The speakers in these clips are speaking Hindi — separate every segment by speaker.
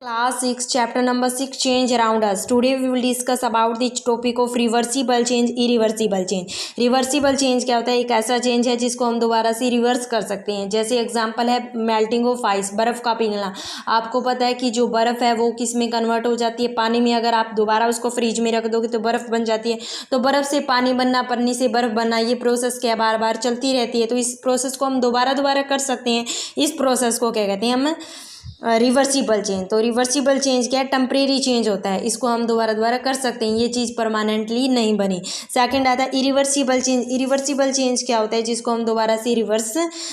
Speaker 1: Class 6 chapter number 6 change around us. Today we will discuss about the topic of reversible change, irreversible change. Reversible change क्या होता है? एक ऐसा चेंज है जिसको हम दोबारा से रिवर्स कर सकते हैं. जैसे एग्जांपल है मेल्टिंग ऑफ आइस, बर्फ़ का पिघलना. आपको पता है कि जो बर्फ़ है वो किस में कन्वर्ट हो जाती है? पानी में. अगर आप दोबारा उसको फ्रिज में रख दोगे तो बर्फ़ बन जाती है. तो बर्फ़ से पानी बनना, पानी से बर्फ़ बनना, ये प्रोसेस क्या बार बार चलती रहती है. तो इस प्रोसेस को हम दोबारा कर सकते हैं. इस प्रोसेस को क्या कहते हैं? हम रिवर्सिबल चेंज. तो रिवर्सिबल चेंज क्या है? टेम्परेरी चेंज होता है. इसको हम दोबारा कर सकते हैं. ये चीज़ परमानेंटली नहीं बनी. सेकंड आता है इरिवर्सिबल चेंज. इरिवर्सिबल चेंज क्या होता है? जिसको हम दोबारा से रिवर्स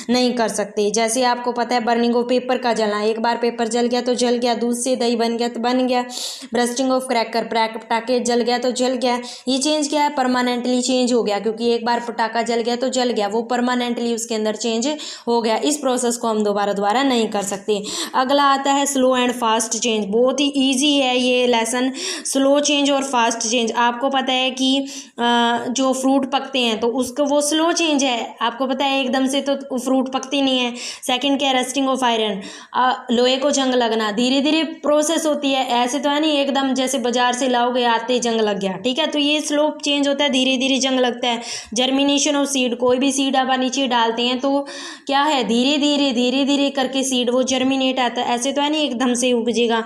Speaker 1: नहीं कर सकते. जैसे आपको पता है बर्निंग ऑफ पेपर का जलना. एक बार पेपर जल गया तो जल गया. दूध से दही बन गया तो बन गया. ब्रस्टिंग ऑफ क्रैकर, पटाखे जल गया तो जल गया. ये चेंज क्या है? परमानेंटली चेंज हो गया, क्योंकि एक बार पटाखा जल गया तो जल गया. वो परमानेंटली उसके अंदर चेंज हो गया. इस प्रोसेस को हम दोबारा नहीं कर सकते. अगला आता है स्लो एंड फास्ट चेंज. बहुत ही इजी है ये लेसन. स्लो चेंज और फास्ट चेंज. आपको पता है कि जो फ्रूट पकते हैं तो उसको वो स्लो चेंज है. आपको पता है एकदम से तो फ्रूट पकती नहीं है. सेकंड क्या है? Rusting of iron. लोहे को जंग लगना. धीरे धीरे प्रोसेस होती है. ऐसे तो है नहीं एकदम जैसे बाजार से लाओगे आते जंग लग गया. ठीक है, तो ये स्लो चेंज होता है. धीरे धीरे जंग लगता है. Germination of seed. कोई भी सीड आप नीचे डालते हैं तो क्या है? धीरे धीरे करके सीड वो जर्मिनेट आता है. ऐसे तो है नहीं एकदम से उपजेगा.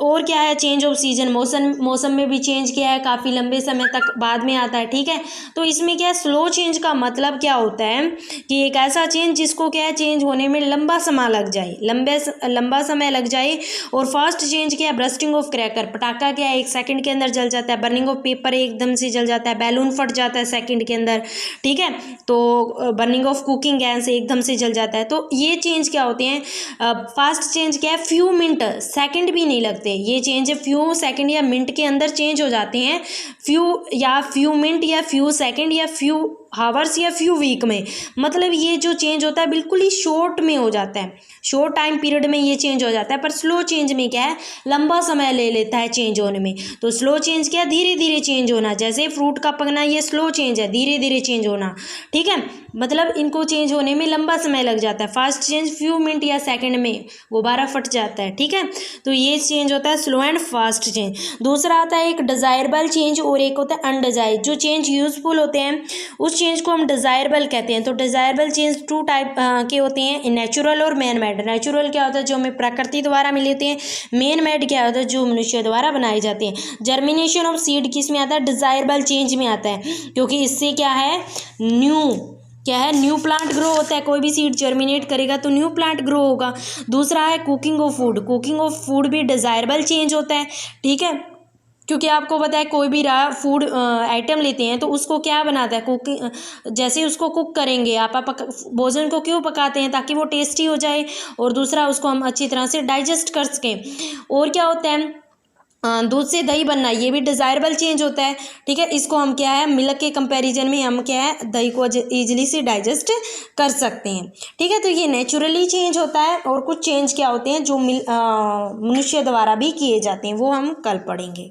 Speaker 1: और क्या है? Change off season. मौसम में भी चेंज किया है, काफ़ी लंबे समय तक बाद में आता है. ठीक है, तो इसमें क्या है? स्लो चेंज का मतलब क्या होता है कि एक ऐसा चेंज जिसको क्या है चेंज होने में लंबा समय लग जाए, लंबा समय लग जाए. और फास्ट चेंज क्या है? Bursting of cracker. पटाखा क्या है? 1 सेकंड के अंदर जल जाता है. बर्निंग ऑफ पेपर एकदम से जल जाता है. बैलून फट जाता है सेकंड के अंदर. ठीक है, तो बर्निंग ऑफ कुकिंग गैस एकदम से जल जाता है. तो ये चेंज क्या होते हैं? फास्ट चेंज क्या है? फ्यू मिनट, सेकंड भी नहीं लगते. ये चेंज फ्यू सेकंड या मिनट के अंदर चेंज हो जाते हैं. फ्यू मिनट या फ्यू सेकंड या फ्यू हावर्स या फ्यू वीक में. मतलब ये जो चेंज होता है बिल्कुल ही शॉर्ट में हो जाता है. शॉर्ट टाइम पीरियड में ये चेंज हो जाता है. पर स्लो चेंज में क्या है? लंबा समय ले लेता है चेंज होने में. तो स्लो चेंज क्या है? धीरे धीरे चेंज होना. जैसे फ्रूट का पकना ये स्लो चेंज है, धीरे धीरे चेंज होना. ठीक है, मतलब इनको चेंज होने में लंबा समय लग जाता है. फास्ट चेंज फ्यू मिनट या सेकंड में गुब्बारा फट जाता है. ठीक है, तो ये चेंज होता है स्लो एंड फास्ट चेंज. दूसरा आता है एक डिजायरेबल चेंज और एक होता है अनडिजायर्ड. जो चेंज यूजफुल होते हैं उस चेंज को हम डिजायरेबल कहते हैं. तो डिजायरेबल चेंज 2 टाइप के होते हैं, नेचुरल और मैन मेड. नेचुरल क्या होता है? जो हमें प्रकृति द्वारा मिले होते हैं. मैन मेड क्या होता है? जो मनुष्य द्वारा बनाए जाते हैं. जर्मिनेशन ऑफ सीड किस में आता है? डिजायरेबल चेंज में आता है, क्योंकि इससे क्या है? न्यू प्लांट ग्रो होता है. कोई भी सीड जर्मिनेट करेगा तो न्यू प्लांट ग्रो होगा. दूसरा है cooking of food. Cooking of food भी डिजायरेबल चेंज होता है. ठीक है, क्योंकि आपको पता है कोई भी फूड आइटम लेते हैं तो उसको क्या बनाता है? कुकिंग. जैसे उसको कुक करेंगे आप भोजन को क्यों पकाते हैं? ताकि वो टेस्टी हो जाए, और दूसरा उसको हम अच्छी तरह से डाइजेस्ट कर सकें. और क्या होता है? दूध से दही बनना, ये भी डिज़ायरेबल चेंज होता है. ठीक है, इसको हम क्या है? मिल्क के कंपैरिजन में हम क्या है? दही को ईजिली से डाइजेस्ट कर सकते हैं. ठीक है, तो ये नेचुरली चेंज होता है. और कुछ चेंज क्या होते हैं जो मनुष्य द्वारा भी किए जाते हैं, वो हम कल पढ़ेंगे.